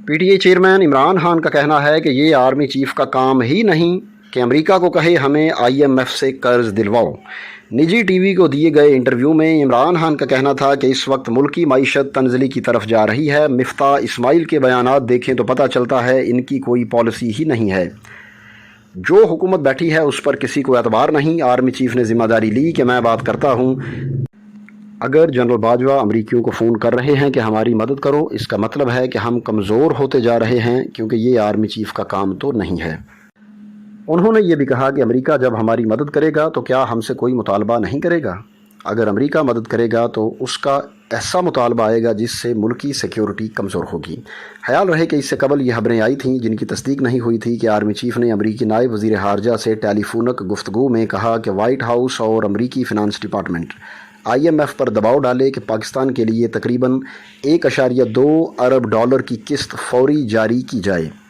P T I chairman Imran Khan کا کہنا ہے کہ یہ آرمی چیف کا کام ہی نہیں کہ امریکہ کو کہے ہمیں آئی ایم ایف سے قرض دلواؤ۔ نجی ٹی وی کو دیے گئے انٹرویو میں عمران خان کا کہنا تھا کہ اس وقت ملکی معیشت تنزلی کی طرف جا رہی ہے۔ مفتاح اسماعیل کے بیانات دیکھیں تو پتہ چلتا ہے ان کی کوئی پالیسی ہی نہیں ہے۔ جو حکومت بیٹھی ہے اس پر کسی کو اعتبار نہیں۔ آرمی چیف نے ذمہ داری لی کہ میں بات کرتا ہوں۔ اگر جنرل باجوہ امریکیوں کو فون کر رہے ہیں کہ ہماری مدد کرو، اس کا مطلب ہے کہ ہم کمزور ہوتے جا رہے ہیں، کیونکہ یہ آرمی چیف کا کام تو نہیں ہے۔ انہوں نے یہ بھی کہا کہ امریکہ جب ہماری مدد کرے گا تو کیا ہم سے کوئی مطالبہ نہیں کرے گا؟ اگر امریکہ مدد کرے گا تو اس کا ایسا مطالبہ آئے گا جس سے ملکی سیکیورٹی کمزور ہوگی۔ خیال رہے کہ اس سے قبل یہ خبریں آئی تھیں جن کی تصدیق نہیں ہوئی تھی کہ آرمی چیف نے امریکی نائب وزیر خارجہ سے ٹیلی فونک گفتگو میں کہا کہ وائٹ ہاؤس اور امریکی finance department I M F پر دباؤ ڈالے کہ پاکستان کے لیے تقریباً $1.2 ارب کی قسط فوری جاری کی جائے۔